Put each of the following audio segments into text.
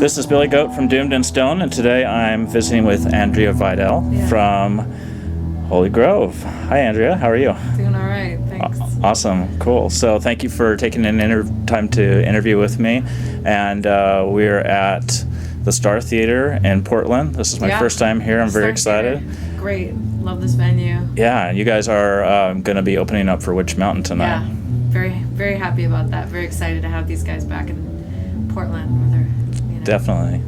This is Billy Goat from Doomed and Stone, and today I'm visiting with Andrea Vidal from Holy Grove. Hi, Andrea. How are you? Doing all right. Thanks. Awesome. Cool. So thank you for taking time to interview with me. And we're at the Star Theater in Portland. This is my first time here. I'm very excited. Theater. Great. Love this venue. Yeah, and you guys are going to be opening up for Witch Mountain tonight. Yeah. Very, very happy about that. Very excited to have these guys back in Portland. Where they're, Definitely.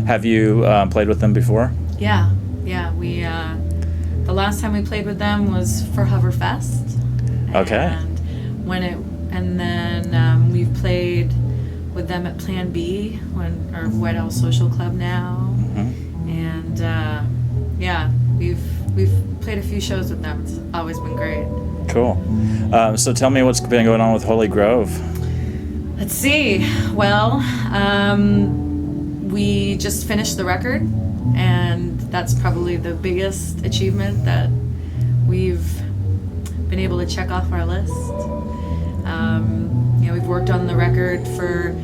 Have you played with them before? Yeah. We the last time we played with them was for Hoverfest. Okay. And then we've played with them at Plan B, or White Owl Social Club now. Mm-hmm. And we've played a few shows with them. It's always been great. Cool. So tell me what's been going on with Holy Grove. Let's see. Well, we just finished the record, and that's probably the biggest achievement that we've been able to check off our list. We've worked on the record for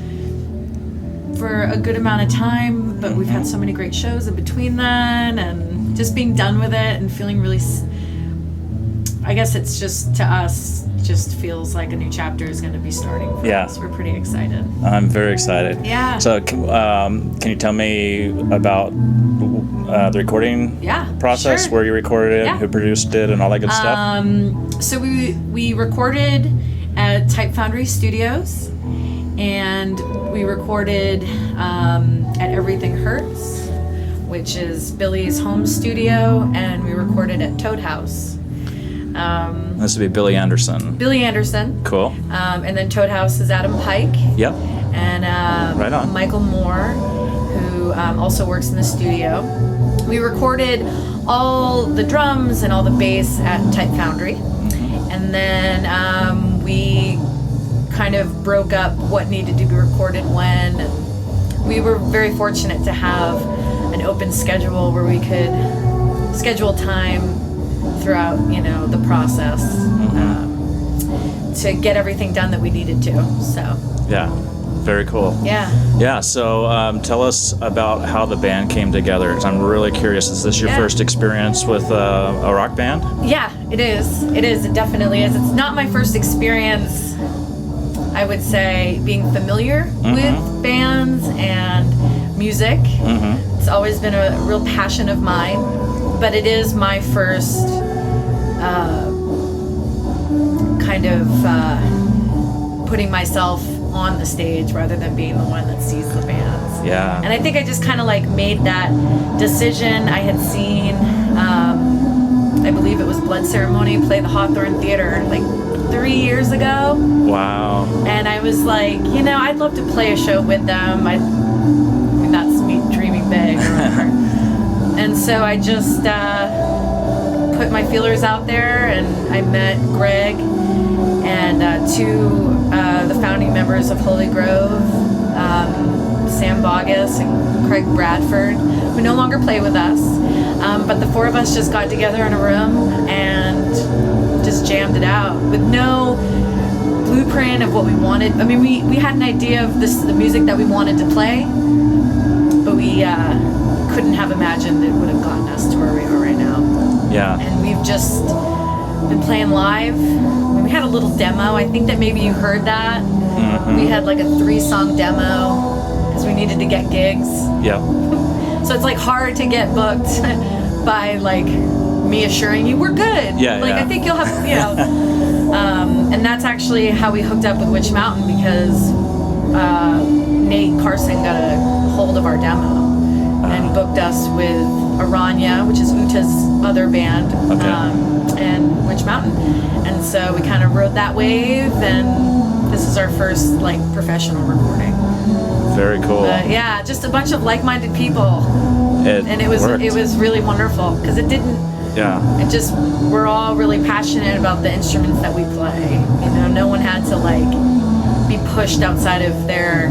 a good amount of time, but we've had so many great shows in between then, and just being done with it and feeling really, I guess it's just, to us, just feels like a new chapter is going to be starting for us. We're pretty excited. I'm very excited. Yeah. So can you tell me about the recording process, sure. where you recorded it, who produced it, and all that good stuff? So we recorded at Type Foundry Studios, and we recorded at Everything Hurts, which is Billy's home studio, and we recorded at Toad House. This would be Billy Anderson. Billy Anderson. Cool. And then Toad House is Adam Pike. Yep. And right on. Michael Moore, who also works in the studio. We recorded all the drums and all the bass at Type Foundry. And then we kind of broke up what needed to be recorded when. And we were very fortunate to have an open schedule where we could schedule time throughout, the process to get everything done that we needed to. So. Yeah. Very cool. Yeah. Yeah. So tell us about how the band came together. 'Cause I'm really curious. Is this your first experience with a rock band? Yeah, it is. It definitely is. It's not my first experience, I would say, being familiar with bands and music. It's always been a real passion of mine, but it is my first kind of putting myself on the stage rather than being the one that sees the bands. Yeah. And I think I just kind of made that decision. I had seen, I believe it was Blood Ceremony, play the Hawthorne Theater 3 years ago. Wow. And I was like, I'd love to play a show with them. I mean, that's me dreaming big or whatever. And so I just put my feelers out there, and I met Greg and two the founding members of Holy Grove, Sam Bogus and Craig Bradford, who no longer play with us. But the four of us just got together in a room and just jammed it out with no blueprint of what we wanted. I mean, we had an idea of the music that we wanted to play, but we couldn't have imagined it would have gotten us to where we are right now. Yeah. And we've just been playing live. We had a little demo. I think that maybe you heard that. We had a 3-song demo because we needed to get gigs. Yep. So it's hard to get booked by me assuring you we're good. Yeah. I think you'll have, and that's actually how we hooked up with Witch Mountain, because Nate Carson got a hold of our demo and booked us with Aranya, which is Uta's other band, and Witch Mountain. And so we kind of rode that wave, and this is our first professional recording. Very cool. Yeah, just a bunch of like-minded people. It was really wonderful, because it didn't. Yeah. It just, we're all really passionate about the instruments that we play. No one had to be pushed outside of their.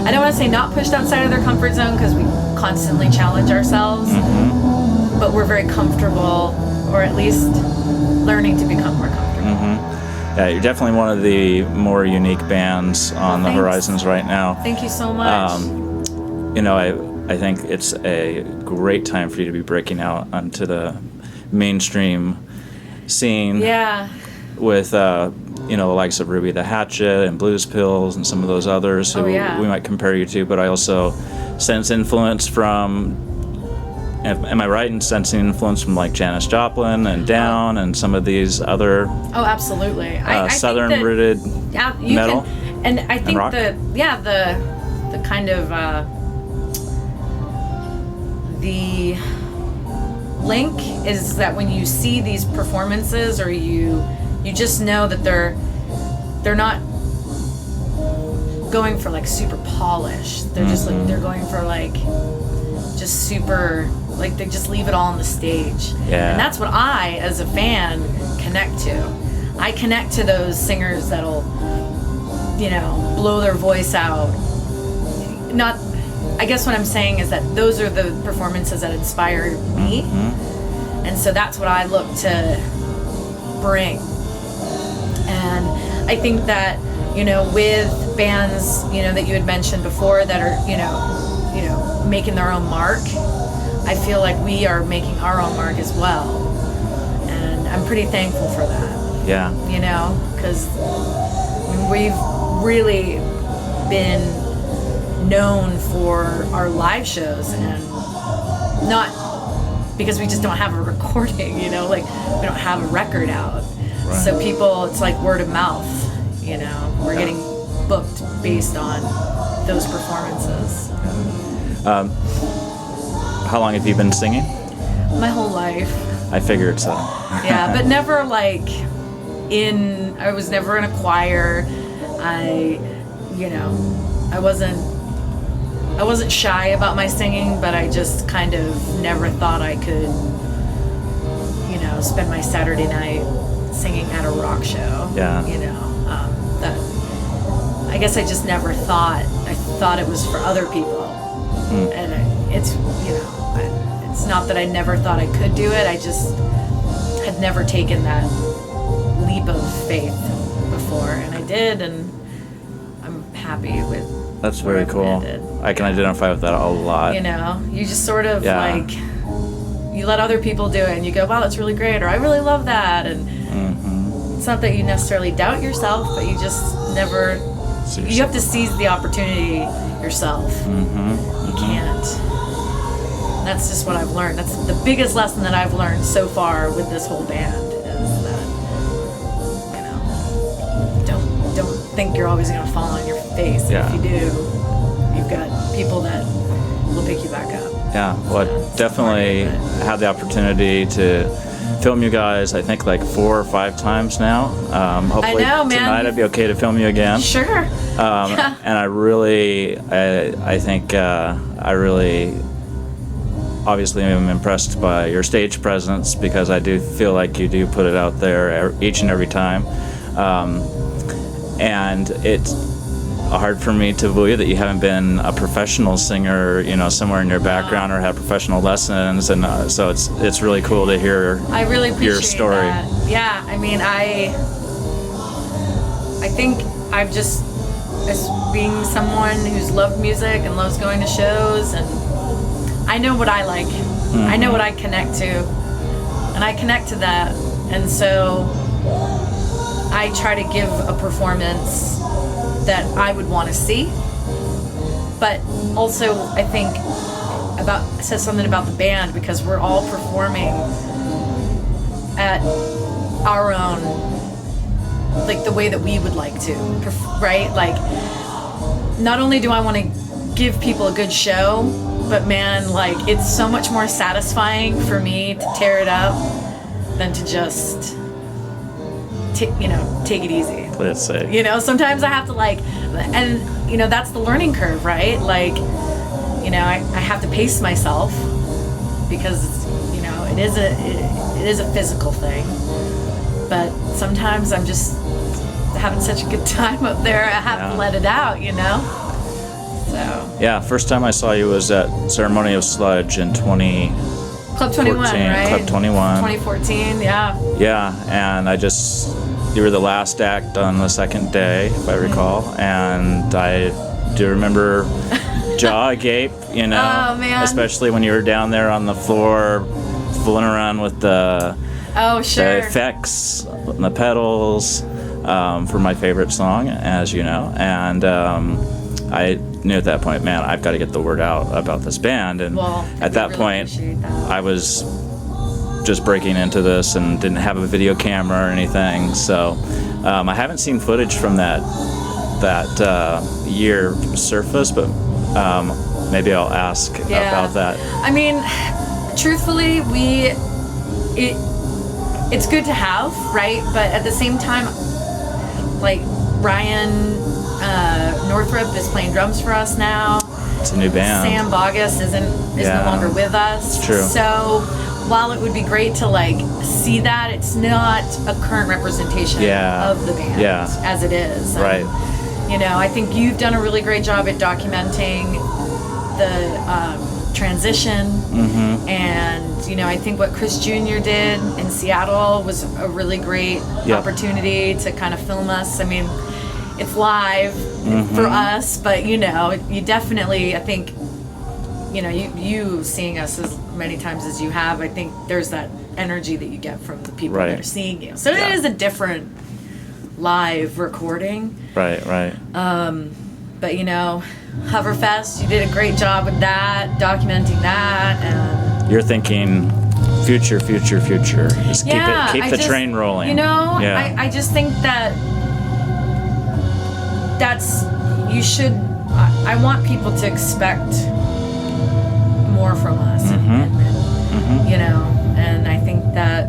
I don't want to say not pushed outside of their comfort zone, because we constantly challenge ourselves, but we're very comfortable, or at least learning to become more comfortable. Yeah, you're definitely one of the more unique bands on the horizons right now. Thank you so much. I think it's a great time for you to be breaking out onto the mainstream scene. Yeah. With the likes of Ruby the Hatchet and Blues Pills and some of those others who we might compare you to, but I also sense influence from. Am I right in sensing influence from like Janis Joplin and Down and some of these other? Oh, absolutely. Southern rooted metal. And I think rock? the kind of the link is that when you see these performances, or you just know that they're not going for like super polished. They're just like they're going for like just super, like they just leave it all on the stage. Yeah. And that's what I, as a fan, connect to. I connect to those singers that'll, blow their voice out. I guess what I'm saying is that those are the performances that inspire me. And so that's what I look to bring. And I think that, with bands, that you had mentioned before that are, making their own mark, I feel like we are making our own mark as well. And I'm pretty thankful for that. Yeah. Because we've really been known for our live shows, and not because we just don't have a recording, like we don't have a record out. Right. So people, it's like word of mouth, we're getting booked based on those performances. How long have you been singing? My whole life. I figured so. Yeah, but never like I was never in a choir. I wasn't shy about my singing, but I just kind of never thought I could, spend my Saturday night singing at a rock show. Yeah. That I guess I just never thought. I thought it was for other people. And it's not that I never thought I could do it. I just had never taken that leap of faith before, and I did, and I'm happy with. That's very cool. I can identify with that a lot. You just sort of like you let other people do it, and you go, "Wow, that's really great," or "I really love that," and it's not that you necessarily doubt yourself, but you just never. You have to seize the opportunity yourself. You can't. That's just what I've learned. That's the biggest lesson that I've learned so far with this whole band is that, don't think you're always going to fall on your face. Yeah. If you do, you've got people that will pick you back up. Yeah, well, I definitely had the opportunity to film you guys, I think like 4 or 5 times now. Hopefully I know, man. Tonight I'd be okay to film you again. Sure. And I really, I think I really obviously am impressed by your stage presence, because I do feel like you do put it out there each and every time. And it's hard for me to believe that you haven't been a professional singer, somewhere in your background, or had professional lessons, and so it's really cool to hear. I really appreciate your story. That. Yeah, I mean, I think I've just, as being someone who's loved music and loves going to shows, and I know what I like. I know what I connect to, and I connect to that, and so I try to give a performance that I would want to see, but also I think it says something about the band, because we're all performing at our own, like the way that we would like to, right? Like, not only do I want to give people a good show, but man, like, it's so much more satisfying for me to tear it up than to just take it easy. Let's say. Sometimes I have to and that's the learning curve, right? Like, I have to pace myself, because it is a physical thing. But sometimes I'm just having such a good time up there, I have to let it out, So. Yeah, first time I saw you was at Ceremony of Sludge in Club 21, right? Club 21. 2014, yeah. Yeah, and you were the last act on the second day, if I recall, and I do remember jaw agape, you know. Oh, man. Especially when you were down there on the floor, fooling around with the effects, and the pedals, for my favorite song, as you know. And I knew at that point, man, I've got to get the word out about this band. And at that point, I was just breaking into this and didn't have a video camera or anything. So I haven't seen footage from that year surface, but maybe I'll ask about that. I mean, truthfully, it's good to have, right? But at the same time, like Ryan Northrup is playing drums for us now. It's a new band. Sam Bogus is no longer with us. It's true. So while it would be great to like see that, it's not a current representation of the band as it is. Right. You know, I think you've done a really great job at documenting the transition, and you know, I think what Chris Jr. did in Seattle was a really great opportunity to kind of film us. I mean, it's live for us, but you know, you definitely, I think, you know, you seeing us as many times as you have, I think there's that energy that you get from the people that are seeing you. So it is a different live recording. Right. But you know, Hoverfest, you did a great job with that, documenting that, and you're thinking future. Just keep the train rolling. You know, I just think you should. I want people to expect more from us, you know, and I think that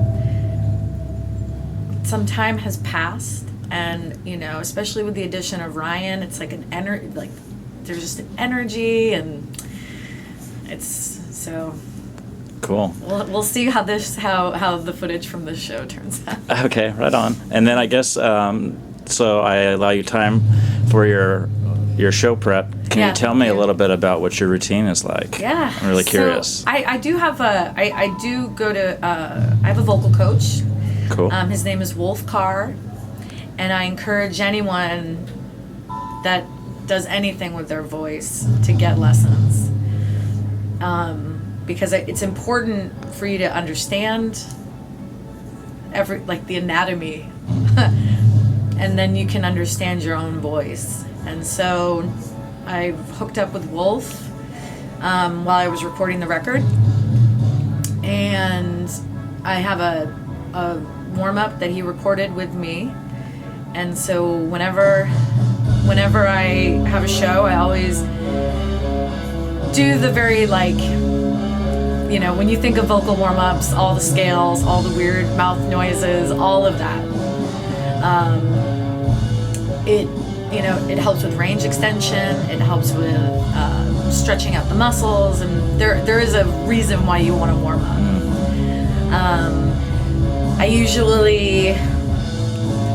some time has passed. And you know, especially with the addition of Ryan, it's like there's just an energy, and it's so cool. We'll see how the footage from this show turns out. Okay, right on. And then I guess so I allow you time for your show prep. Can you tell me a little bit about what your routine is like? Yeah, I'm really curious. I do have I do go to I have a vocal coach. Cool. His name is Wolf Carr. And I encourage anyone that does anything with their voice to get lessons, because it's important for you to understand the anatomy, and then you can understand your own voice. And so I've hooked up with Wolf while I was recording the record, and I have a warm-up that he recorded with me. And so whenever I have a show, I always do the very, you know, when you think of vocal warm-ups, all the scales, all the weird mouth noises, all of that. It helps with range extension. It helps with stretching out the muscles, and there is a reason why you want to warm up. I usually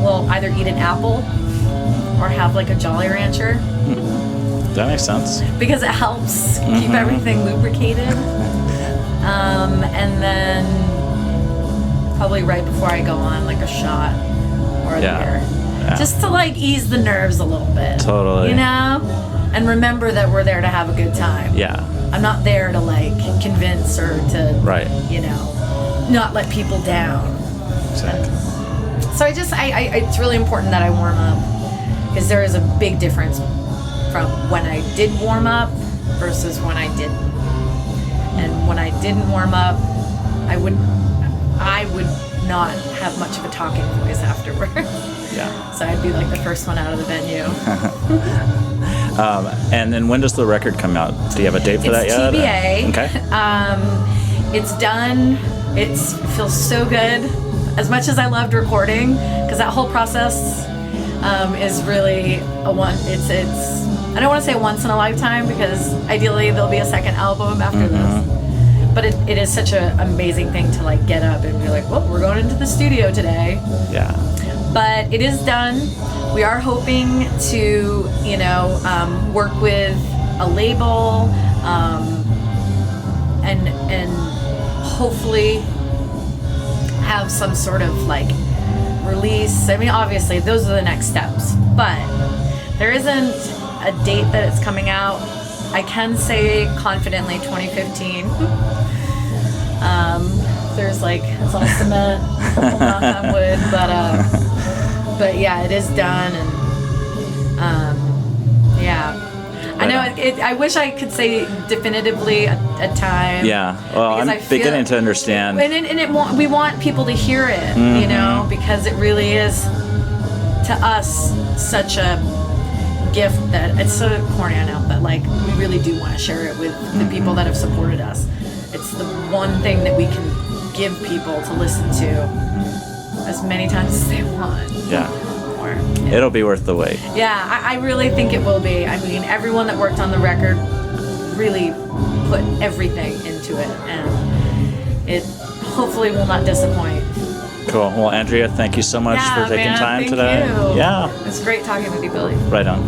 will either eat an apple or have like a Jolly Rancher. That makes sense. Because it helps keep everything lubricated. And then probably right before I go on, like a shot or a beer. Yeah. Just to ease the nerves a little bit. Totally. You know? And remember that we're there to have a good time. Yeah. I'm not there to convince or to, you know, not let people down. Exactly. So it's really important that I warm up, because there is a big difference from when I did warm up versus when I didn't. And when I didn't warm up, I would not have much of a talking voice afterwards. Yeah. So I'd be the first one out of the venue. And then when does the record come out? Do you have a date for that yet? TBA. Okay. It's done. It feels so good. As much as I loved recording, because that whole process is really it's I don't want to say once in a lifetime, because ideally there'll be a second album after this. But it is such an amazing thing to get up and be like, well, we're going into the studio today. Yeah. But it is done. We are hoping to, work with a label, and hopefully have some sort of release. I mean, obviously those are the next steps, but there isn't a date that it's coming out I can say confidently 2015. There's like, it's all cement, knock on wood, but yeah, it is done, and yeah. I know. I wish I could say definitively a time. Yeah. Well, I'm beginning to understand. And we want people to hear it, you know, because it really is, to us, such a gift that it's so corny, I know, but like we really do want to share it with the people that have supported us. It's the one thing that we can give people to listen to as many times as they want. Yeah. It'll be worth the wait. Yeah, I really think it will be. I mean, everyone that worked on the record really put everything into it, and it hopefully will not disappoint. Cool. Well, Andrea, thank you so much for taking time today. You. Yeah. It's great talking with you, Billy. Right on.